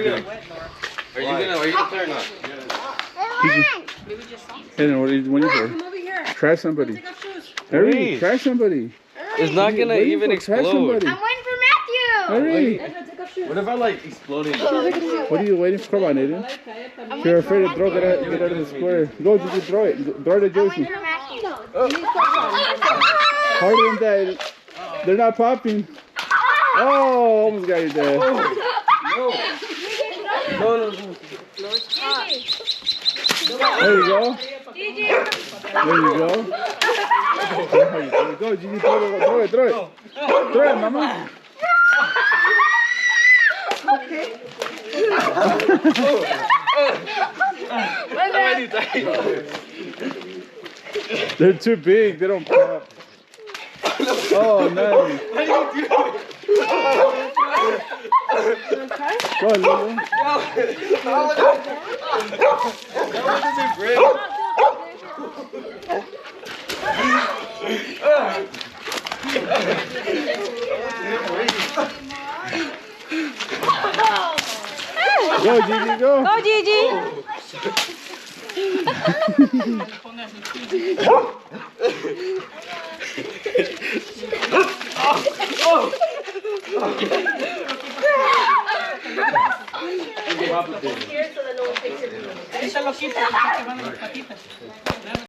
doing? Are you gonna play or not? Hey, what are you for? Come over here. Try somebody. Take off shoes. Hurry, try somebody. It's not gonna even explode. Try I'm waiting for Matthew. somebody. Hurry. Take off shoes. What if I like exploding? What are you waiting for? Come on, Aiden. If you're afraid to throw, get out of the square. Go, Gigi, throw it. Throw it at I'm Josie. waiting for Matthew. Harder than that. They're not popping. Oh, almost got you there. No. There you go. There you go. There you go, Gigi. Throw it. Throw it, mama. They're too big. They don't pop. Oh, nice. Go on, Lulu. That wasn't great. Go, Gigi, go. Go, Gigi. Ahorita lo quito, porque van las patitas.